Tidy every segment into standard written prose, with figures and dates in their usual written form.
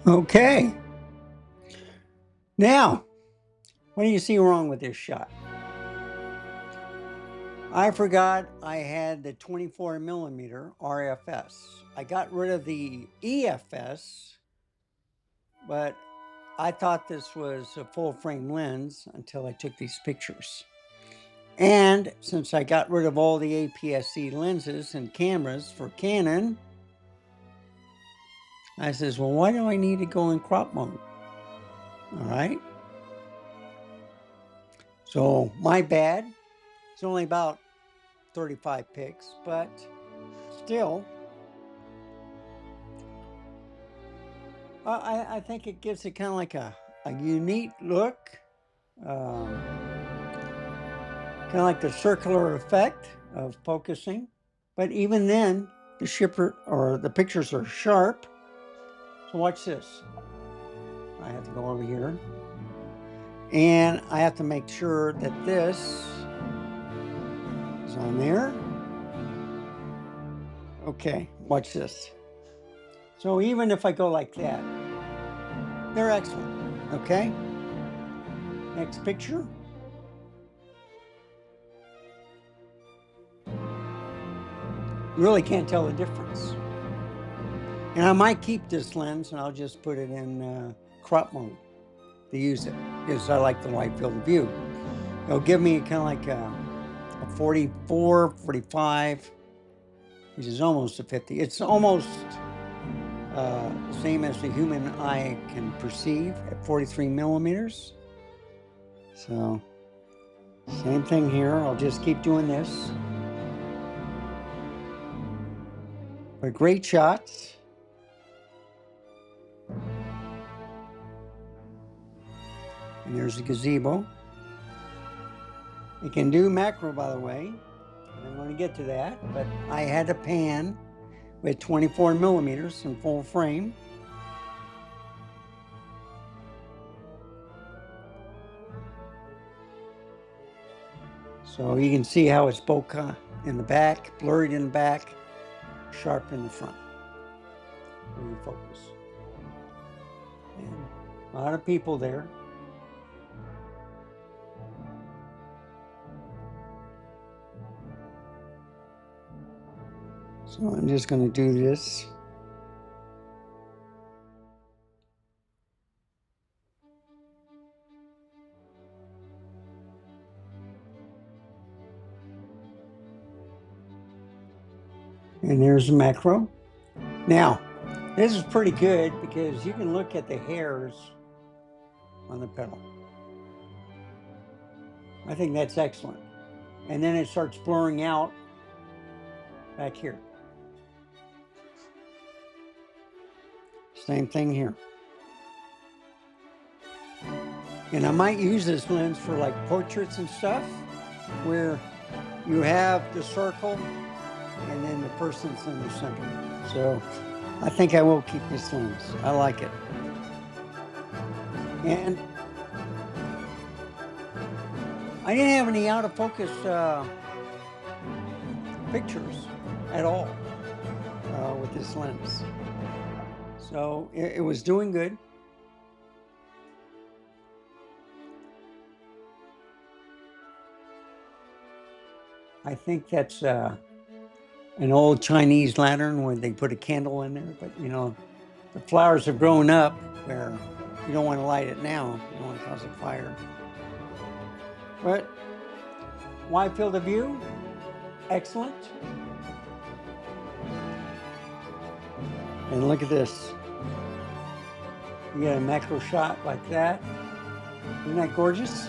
Okay. Now, what do you see wrong with this shot? I forgot I had the 24 millimeter RFS. I got rid of the EFS, but I thought this was a full frame lens until I took these pictures. And since I got rid of all the APS-C lenses and cameras for Canon, I says, well, why do I need to go in crop mode? All right. So my bad. It's only about 35 pics, but still, I think it gives it kind of like a unique look, kind of like the circular effect of focusing. But even then, the shipper or the pictures are sharp. So watch this. I have to go over here, and I have to make sure that this is on there. Okay, watch this. So even if I go like that, they're excellent. Okay. Next picture. Really can't tell the difference. And I might keep this lens and I'll just put it in crop mode to use it because I like the wide field of view. It'll give me kind of like a 44, 45, which is almost a 50. It's almost the same as the human eye can perceive at 43 millimeters. So same thing here. I'll just keep doing this. But great shots. And there's the gazebo. It can do macro, by the way. I'm going to get to that, but I had a pan with 24 millimeters in full frame. So you can see how it's bokeh in the back, blurred in the back, sharp in the front. When you focus. And a lot of people there. So I'm just going to do this. And there's the macro. Now, this is pretty good because you can look at the hairs on the pedal. I think that's excellent. And then it starts blurring out back here. Same thing here. And I might use this lens for like portraits and stuff where you have the circle and then the person's in the center. So I think I will keep this lens. I like it. And I didn't have any out of focus pictures at all with this lens. So it was doing good. I think that's an old Chinese lantern where they put a candle in there, but you know, the flowers have grown up where you don't want to light it now. You don't want to cause a fire. But wide field of view, excellent. And look at this. You get a macro shot like that. Isn't that gorgeous?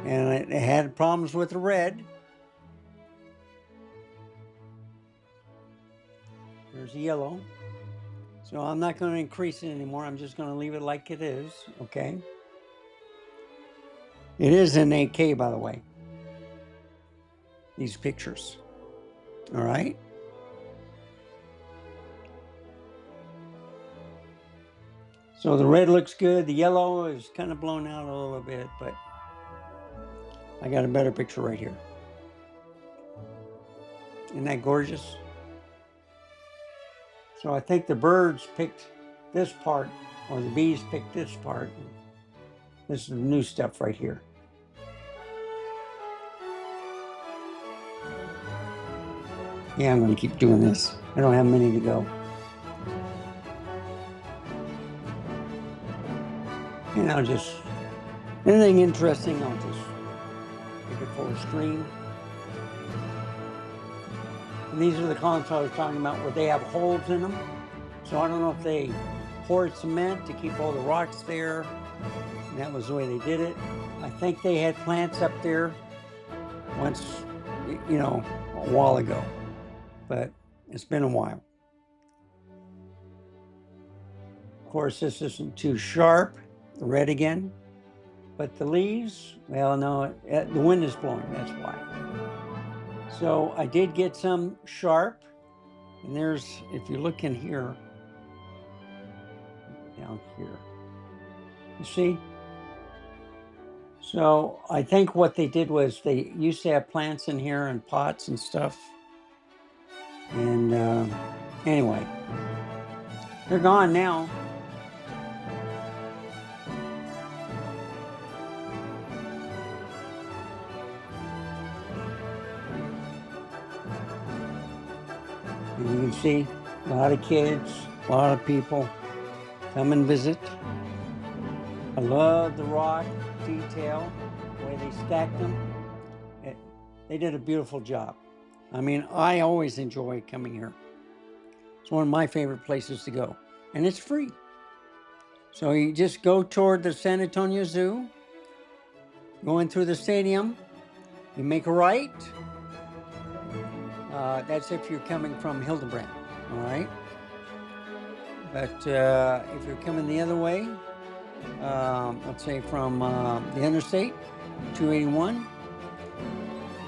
And it had problems with the red. There's yellow. So I'm not going to increase it anymore. I'm just going to leave it like it is, okay? It is in 8K, by the way. These pictures. All right? So the red looks good. The yellow is kind of blown out a little bit, but I got a better picture right here. Isn't that gorgeous? So I think the birds picked this part, or the bees picked this part. This is the new stuff right here. Yeah, I'm going to keep doing this. I don't have many to go. And I'll just, anything interesting, I'll just make it full screen. And these are the columns I was talking about where they have holes in them. So I don't know if they poured cement to keep all the rocks there. And that was the way they did it. I think they had plants up there once, you know, a while ago. But it's been a while. Of course, this isn't too sharp, the red again. But the leaves, well, no, the wind is blowing, that's why. So I did get some sharp. And there's, if you look in here, down here, you see? So I think what they did was they used to have plants in here and pots and stuff. And anyway, they're gone now. And you can see a lot of kids, a lot of people come and visit. I love the rock detail, the way they stacked them. They did a beautiful job. I mean, I always enjoy coming here. It's one of my favorite places to go, and it's free. So you just go toward the San Antonio Zoo, going through the stadium, you make a right. That's if you're coming from Hildebrand, all right? But if you're coming the other way, let's say from the interstate, 281,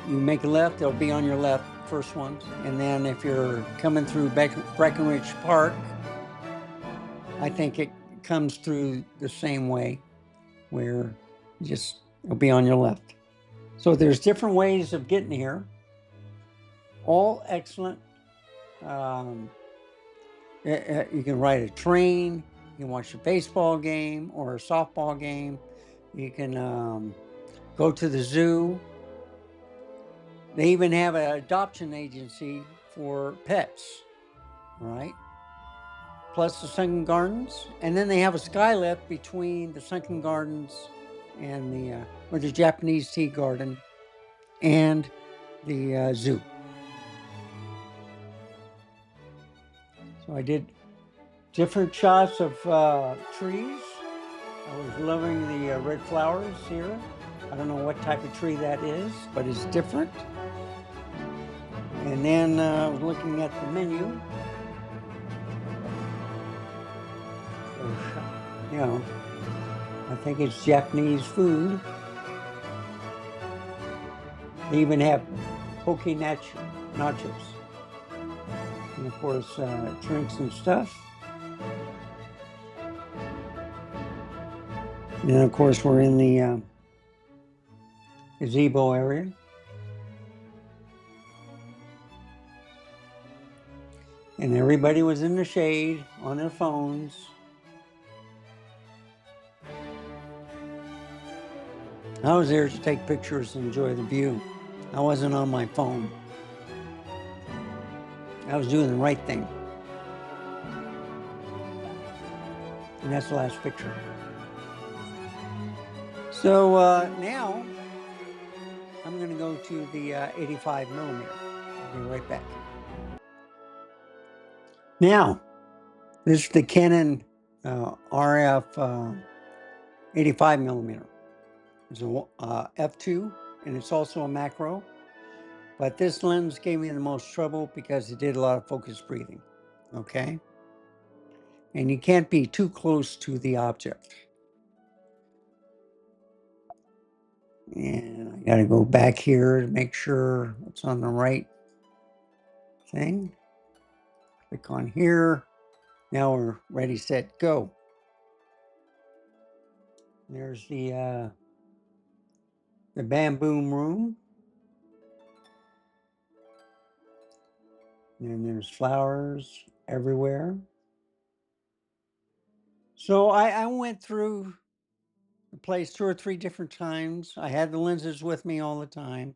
you make a left, they'll be on your left, first ones. And then if you're coming through Breckenridge Park, I think it comes through the same way, where it'll be on your left. So there's different ways of getting here, all excellent. You can ride a train, you can watch a baseball game or a softball game, you can go to the zoo. They even have an adoption agency for pets, right? Plus the Sunken Gardens, and then they have a sky lift between the Sunken Gardens and the Japanese tea garden and the zoo. So I did different shots of trees. I was loving the red flowers here. I don't know what type of tree that is, but it's different. And then I was looking at the menu. So, you know, I think it's Japanese food. They even have poke nachos. And of course, drinks and stuff. And then of course, we're in the gazebo area. And everybody was in the shade on their phones. I was there to take pictures and enjoy the view. I wasn't on my phone. I was doing the right thing. And that's the last picture. So now I'm going to go to the 85 millimeter. I'll be right back. Now, this is the Canon RF 85 millimeter. It's a f2, and it's also a macro. But this lens gave me the most trouble because it did a lot of focus breathing, okay? And you can't be too close to the object. And I gotta go back here to make sure it's on the right thing. Click on here. Now we're ready, set, go. There's the bamboo room. And there's flowers everywhere. So I went through the place 2 or 3 different times. I had the lenses with me all the time,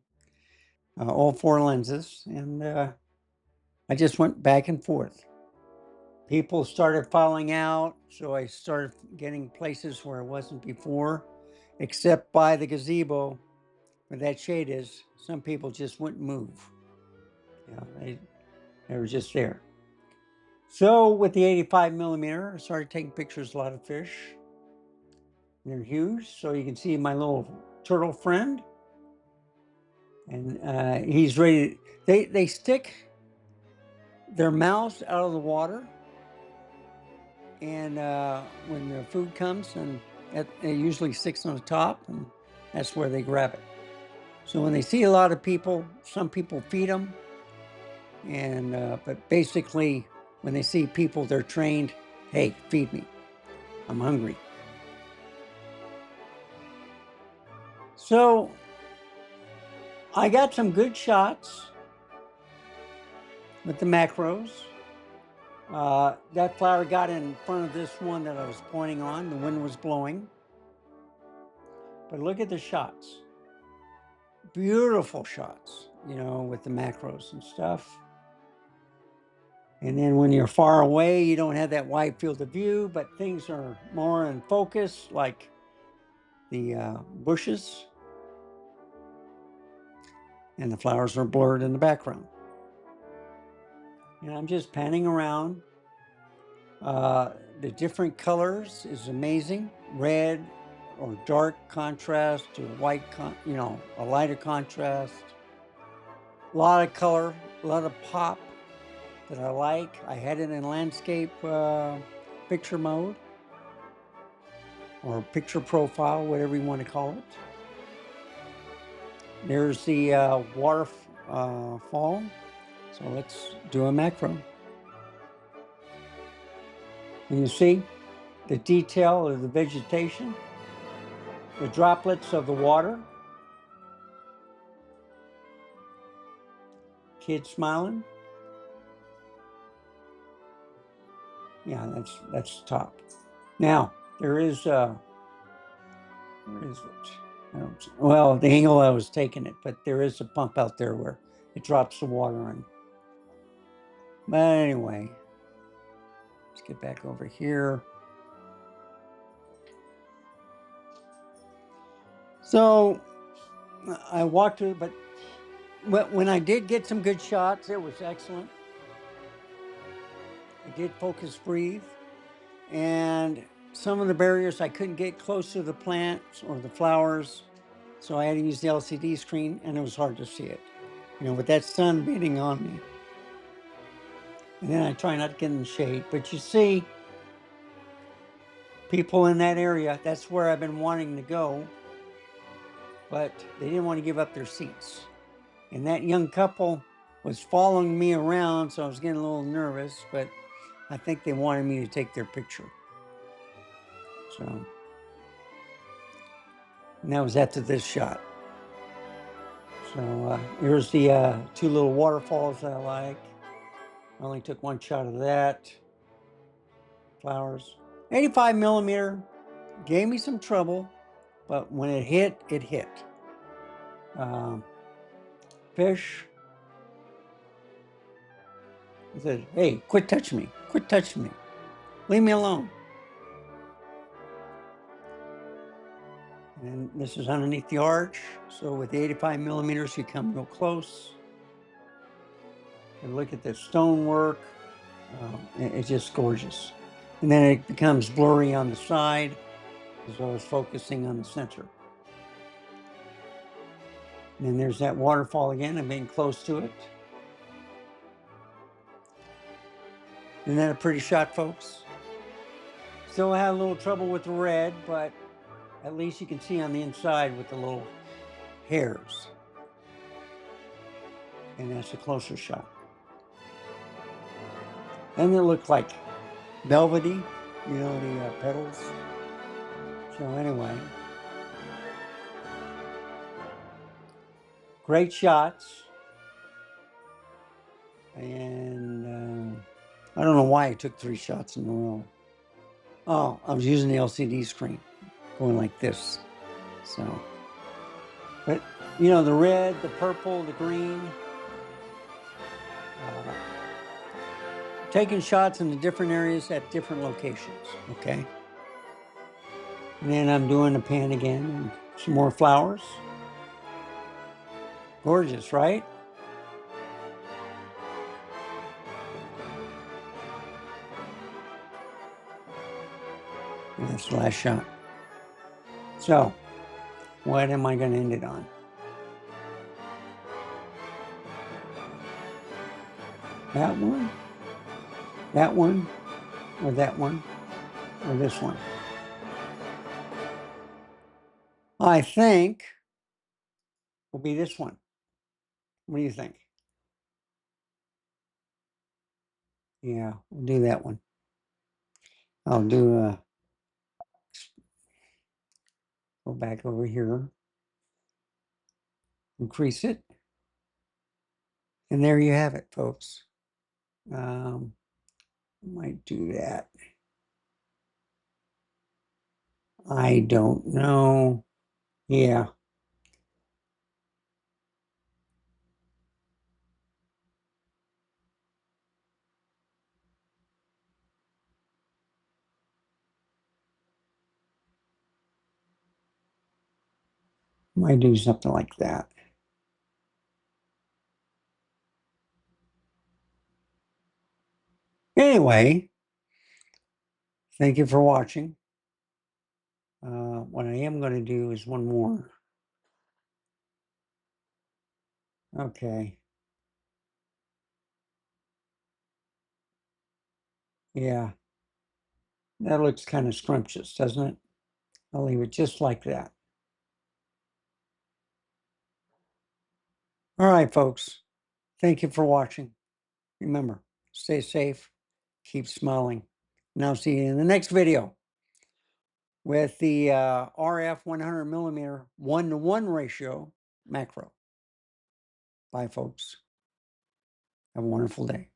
all 4 lenses, and I just went back and forth. People started falling out, so I started getting places where it wasn't before, except by the gazebo where that shade is. Some people just wouldn't move. They were just there. So with the 85 millimeter, I started taking pictures of a lot of fish. They're huge, so you can see my little turtle friend, and he's ready. They stick their mouths out of the water, and when the food comes, and it usually sticks on the top, and that's where they grab it. So when they see a lot of people, some people feed them, and but basically when they see people, they're trained. Hey, feed me. I'm hungry. So I got some good shots with the macros. That flower got in front of this one that I was pointing on. The wind was blowing. But look at the shots. Beautiful shots, with the macros and stuff. And then when you're far away, you don't have that wide field of view, but things are more in focus, like the bushes. And the flowers are blurred in the background. And I'm just panning around. The different colors is amazing. Red or dark contrast to white, a lighter contrast. A lot of color, a lot of pop that I like. I had it in landscape picture mode or picture profile, whatever you want to call it. There's the waterfall. So let's do a macro. And you see the detail of the vegetation, the droplets of the water, kids smiling. Yeah, that's top. Now there is where is it? Well, the angle I was taking it, but there is a pump out there where it drops the water in. But anyway, let's get back over here. So I walked through, but when I did get some good shots, it was excellent. I did focus breathe, and some of the barriers I couldn't get close to the plants or the flowers, so I had to use the LCD screen, and it was hard to see it, with that sun beating on me. And then I try not to get in the shade, but you see people in that area, that's where I've been wanting to go, but they didn't want to give up their seats. And that young couple was following me around, so I was getting a little nervous, but I think they wanted me to take their picture. So, and that was after this shot. So here's the 2 little waterfalls that I like. I only took 1 shot of that. Flowers. 85 millimeter gave me some trouble, but when it hit, it hit. Fish. I said, hey, quit touching me. Quit touching me. Leave me alone. And this is underneath the arch. So with the 85 millimeters, you come real close. And look at the stonework. It's just gorgeous. And then it becomes blurry on the side as I was focusing on the center. And then there's that waterfall again. I'm being close to it. Isn't that a pretty shot, folks? Still had a little trouble with the red, but at least you can see on the inside with the little hairs. And that's a closer shot. And they look like velvety, the petals. So anyway, great shots. And I don't know why I took 3 shots in a row. Oh, I was using the LCD screen, going like this. So, but you know, the red, the purple, the green, taking shots in the different areas at different locations, okay? And then I'm doing the pan again and some more flowers. Gorgeous, right? And that's the last shot. So, what am I going to end it on? That one, or that one, or this one? I think will be this one. What do you think? Yeah, we'll do that one. I'll do go back over here, increase it, and there you have it, folks. Might do that. I don't know. Yeah. Might do something like that. Anyway, thank you for watching. What I am going to do is one more. Okay. Yeah. That looks kind of scrumptious, doesn't it? I'll leave it just like that. All right, folks. Thank you for watching. Remember, stay safe, keep smiling. And I'll see you in the next video with the RF 100mm 1:1 ratio macro. Bye, folks. Have a wonderful day.